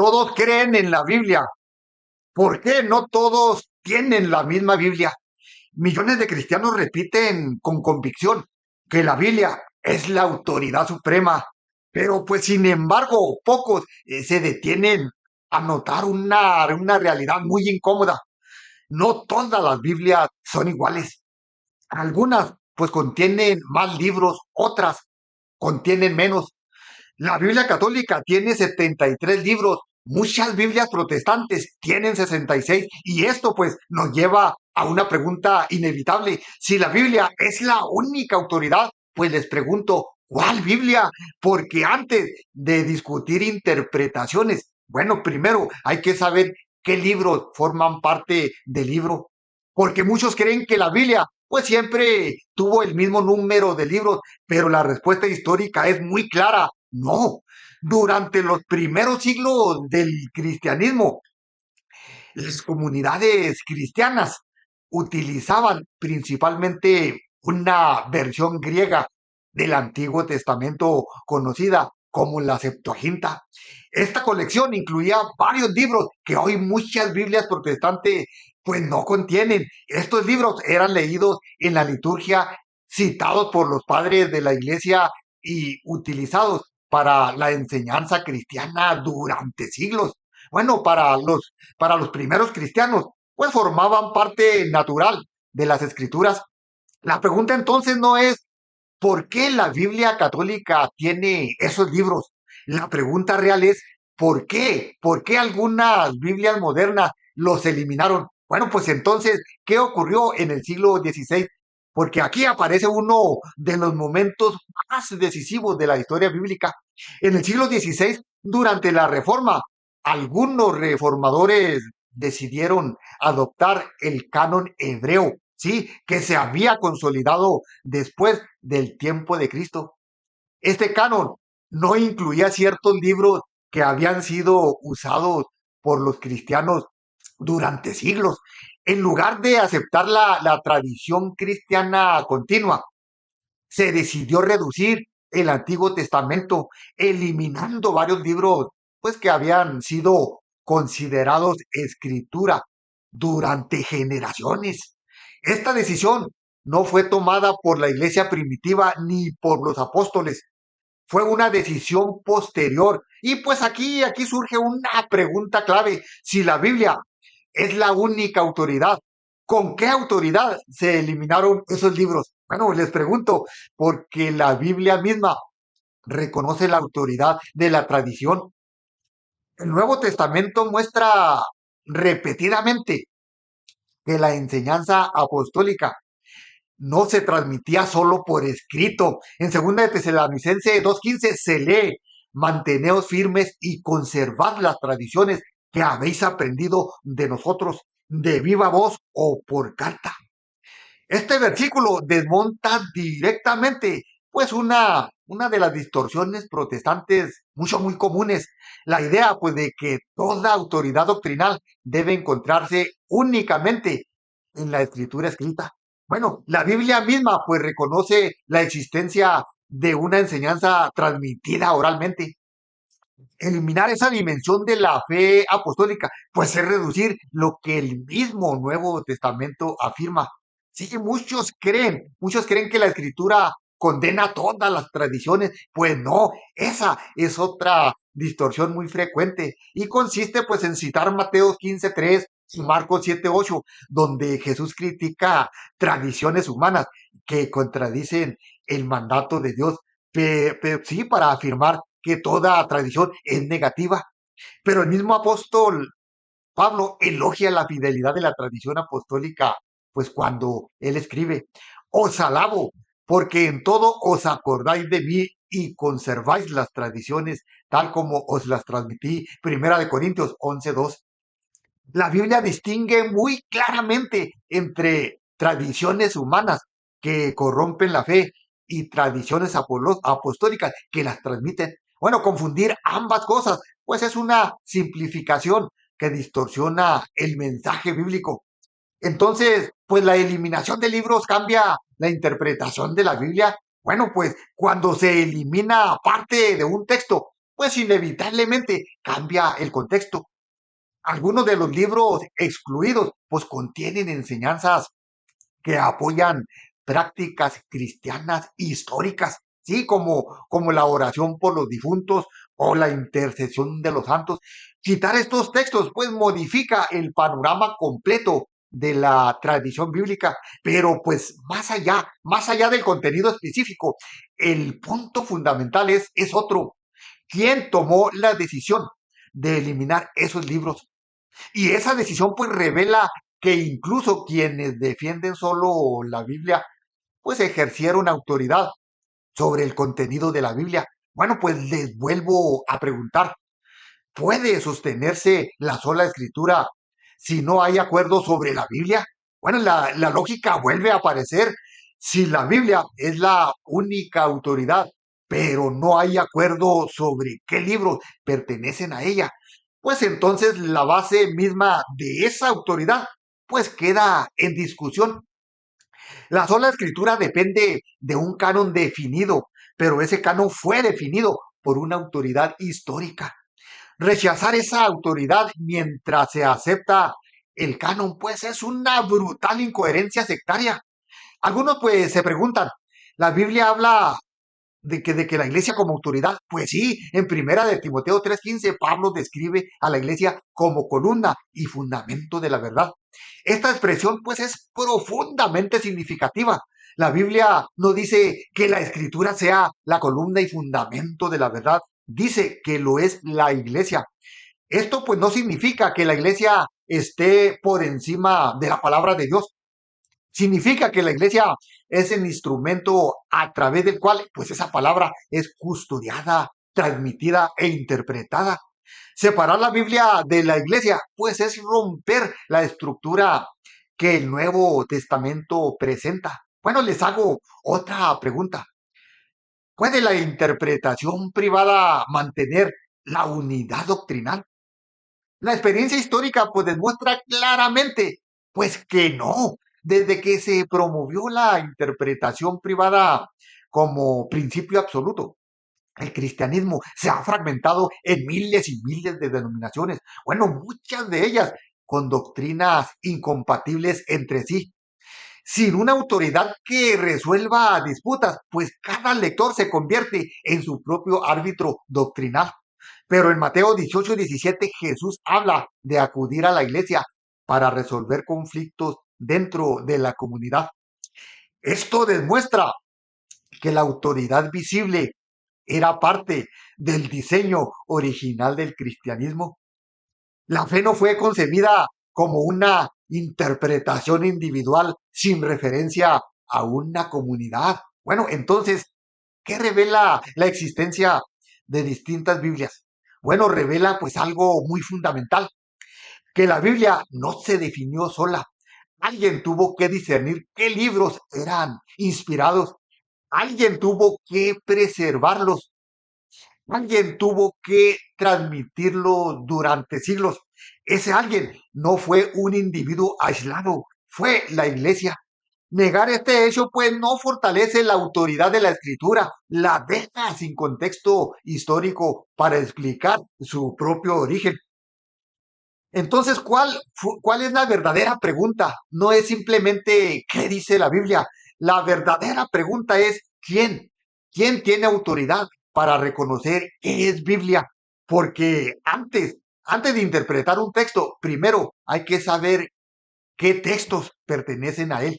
Todos creen en la Biblia. ¿Por qué no todos tienen la misma Biblia? Millones de cristianos repiten con convicción que la Biblia es la autoridad suprema, pero pues sin embargo pocos se detienen a notar una realidad muy incómoda. No todas las Biblias son iguales. Algunas pues contienen más libros, otras contienen menos. La Biblia católica tiene 73 libros, muchas Biblias protestantes tienen 66 y esto pues nos lleva a una pregunta inevitable. Si la Biblia es la única autoridad, pues les pregunto, ¿cuál Biblia? Porque antes de discutir interpretaciones, bueno, primero hay que saber qué libros forman parte del libro, porque muchos creen que la Biblia pues siempre tuvo el mismo número de libros, pero la respuesta histórica es muy clara. No, durante los primeros siglos del cristianismo, las comunidades cristianas utilizaban principalmente una versión griega del Antiguo Testamento conocida como la Septuaginta. Esta colección incluía varios libros que hoy muchas Biblias protestantes pues no contienen. Estos libros eran leídos en la liturgia, citados por los padres de la iglesia y utilizados para la enseñanza cristiana durante siglos. Bueno, para los primeros cristianos, pues formaban parte natural de las escrituras. La pregunta entonces no es ¿por qué la Biblia católica tiene esos libros? La pregunta real es ¿por qué? ¿Por qué algunas Biblias modernas los eliminaron? Bueno, pues entonces, ¿qué ocurrió en el siglo XVI? Porque aquí aparece uno de los momentos más decisivos de la historia bíblica. En el siglo XVI, durante la Reforma, algunos reformadores decidieron adoptar el canon hebreo, ¿sí? Que se había consolidado después del tiempo de Cristo. Este canon no incluía ciertos libros que habían sido usados por los cristianos durante siglos. En lugar de aceptar la tradición cristiana continua, se decidió reducir el Antiguo Testamento, eliminando varios libros pues que habían sido considerados escritura durante generaciones. Esta decisión no fue tomada por la iglesia primitiva ni por los apóstoles, fue una decisión posterior. Y pues aquí surge una pregunta clave. Si la Biblia es la única autoridad, ¿con qué autoridad se eliminaron esos libros? Bueno, les pregunto, porque la Biblia misma reconoce la autoridad de la tradición. El Nuevo Testamento muestra repetidamente que la enseñanza apostólica no se transmitía solo por escrito. En segunda de Tesalonicenses 2:15 se lee, manteneos firmes y conservad las tradiciones que habéis aprendido de nosotros, de viva voz o por carta. Este versículo desmonta directamente, pues, una de las distorsiones protestantes muy comunes. La idea, pues, de que toda autoridad doctrinal debe encontrarse únicamente en la escritura escrita. Bueno, la Biblia misma, pues, reconoce la existencia de una enseñanza transmitida oralmente. Eliminar esa dimensión de la fe apostólica, pues es reducir lo que el mismo Nuevo Testamento afirma. Sí, muchos creen que la escritura condena todas las tradiciones, pues no, esa es otra distorsión muy frecuente y consiste pues en citar Mateo 15:3 y Marcos 7:8, donde Jesús critica tradiciones humanas que contradicen el mandato de Dios, sí, para afirmar que toda tradición es negativa. Pero el mismo apóstol Pablo elogia la fidelidad de la tradición apostólica, pues cuando él escribe, os alabo, porque en todo os acordáis de mí y conserváis las tradiciones tal como os las transmití. Primera de Corintios 11:2. La Biblia distingue muy claramente entre tradiciones humanas que corrompen la fe y tradiciones apostólicas que las transmiten. Bueno, confundir ambas cosas, pues es una simplificación que distorsiona el mensaje bíblico. Entonces, pues la eliminación de libros cambia la interpretación de la Biblia. Bueno, pues cuando se elimina parte de un texto, pues inevitablemente cambia el contexto. Algunos de los libros excluidos pues contienen enseñanzas que apoyan prácticas cristianas históricas, ¿sí? Como la oración por los difuntos o la intercesión de los santos. Citar estos textos, pues, modifica el panorama completo de la tradición bíblica, pero pues más allá del contenido específico, el punto fundamental es otro. ¿Quién tomó la decisión de eliminar esos libros? Y esa decisión pues revela que incluso quienes defienden solo la Biblia pues ejercieron autoridad sobre el contenido de la Biblia. Bueno, pues les vuelvo a preguntar, ¿puede sostenerse la sola escritura si no hay acuerdo sobre la Biblia? Bueno, la lógica vuelve a aparecer. Si la Biblia es la única autoridad, pero no hay acuerdo sobre qué libros pertenecen a ella, pues entonces la base misma de esa autoridad pues queda en discusión. La sola escritura depende de un canon definido, pero ese canon fue definido por una autoridad histórica. Rechazar esa autoridad mientras se acepta el canon, pues es una brutal incoherencia sectaria. Algunos pues se preguntan, ¿la Biblia habla de que la iglesia como autoridad? Pues sí, en primera de Timoteo 3:15 Pablo describe a la iglesia como columna y fundamento de la verdad. Esta expresión pues es profundamente significativa. La Biblia no dice que la escritura sea la columna y fundamento de la verdad, dice que lo es la iglesia. Esto pues no significa que la iglesia esté por encima de la palabra de Dios. Significa que la iglesia es el instrumento a través del cual pues esa palabra es custodiada, transmitida e interpretada. Separar la Biblia de la iglesia pues es romper la estructura que el Nuevo Testamento presenta. Bueno, les hago otra pregunta. ¿Puede la interpretación privada mantener la unidad doctrinal? La experiencia histórica pues demuestra claramente pues que no. Desde que se promovió la interpretación privada como principio absoluto, el cristianismo se ha fragmentado en miles y miles de denominaciones. Bueno, muchas de ellas con doctrinas incompatibles entre sí. Sin una autoridad que resuelva disputas, pues cada lector se convierte en su propio árbitro doctrinal. Pero en Mateo 18:17 Jesús habla de acudir a la iglesia para resolver conflictos dentro de la comunidad. Esto demuestra que la autoridad visible era parte del diseño original del cristianismo. La fe no fue concebida como una interpretación individual sin referencia a una comunidad. Bueno, entonces, ¿qué revela la existencia de distintas Biblias? Bueno, revela pues algo muy fundamental, que la Biblia no se definió sola. Alguien tuvo que discernir qué libros eran inspirados. Alguien tuvo que preservarlos. Alguien tuvo que transmitirlo durante siglos. Ese alguien no fue un individuo aislado, fue la iglesia. Negar este hecho pues no fortalece la autoridad de la escritura, la deja sin contexto histórico para explicar su propio origen. Entonces, ¿cuál es la verdadera pregunta? No es simplemente qué dice la Biblia. La verdadera pregunta es ¿quién? ¿Quién tiene autoridad para reconocer qué es Biblia? Porque antes de interpretar un texto, primero hay que saber qué textos pertenecen a él.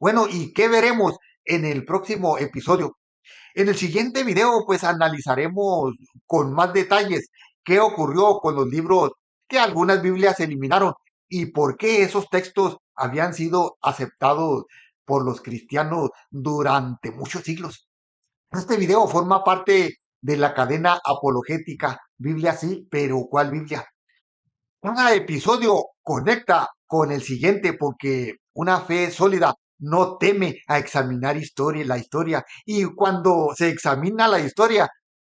Bueno, ¿y qué veremos en el próximo episodio? En el siguiente video, pues analizaremos con más detalles qué ocurrió con los libros que algunas Biblias eliminaron y por qué esos textos habían sido aceptados por los cristianos durante muchos siglos. Este video forma parte de la cadena apologética Biblia sí, pero ¿cuál Biblia? Cada episodio conecta con el siguiente porque una fe sólida no teme a examinar la historia. Y cuando se examina la historia,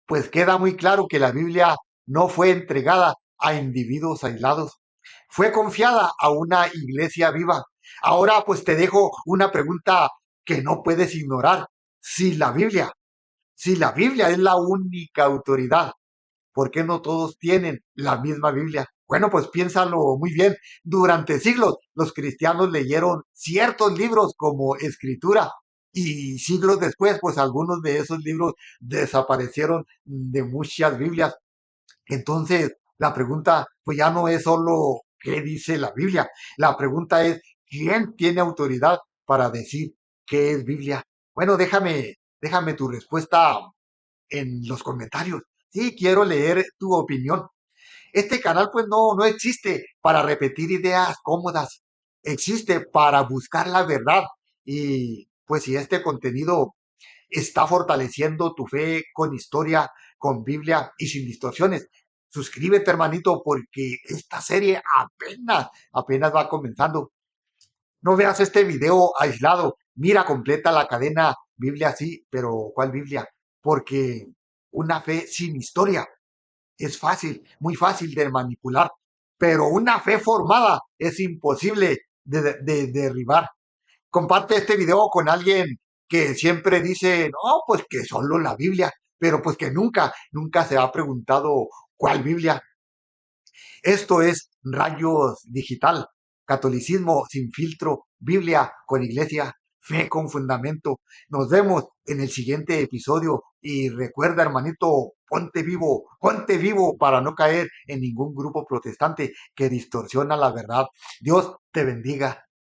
pues queda muy claro que la Biblia no fue entregada a individuos aislados. Fue confiada a una iglesia viva. Ahora pues te dejo una pregunta que no puedes ignorar. Si la Biblia, si la Biblia es la única autoridad, ¿Por qué no todos tienen la misma Biblia? Bueno, pues piénsalo muy bien. Durante siglos los cristianos leyeron ciertos libros como escritura y siglos después, pues algunos de esos libros desaparecieron de muchas Biblias. Entonces, la pregunta pues ya no es solo qué dice la Biblia, la pregunta es quién tiene autoridad para decir qué es Biblia. Bueno, déjame tu respuesta en los comentarios. Sí, quiero leer tu opinión. Este canal pues no existe para repetir ideas cómodas, existe para buscar la verdad. Y pues si este contenido está fortaleciendo tu fe con historia, con Biblia y sin distorsiones, suscríbete hermanito porque esta serie apenas va comenzando. No veas este video aislado, mira completa la cadena Biblia sí, pero ¿cuál Biblia? Porque una fe sin historia es fácil, muy fácil de manipular, pero una fe formada es imposible de derribar. Comparte este video con alguien que siempre dice, no, pues que solo la Biblia, pero pues que nunca se ha preguntado cuál Biblia. Esto es Rayos Digital, catolicismo sin filtro, Biblia con iglesia, fe con fundamento. Nos vemos en el siguiente episodio y recuerda, hermanito, ponte vivo para no caer en ningún grupo protestante que distorsiona la verdad. Dios te bendiga.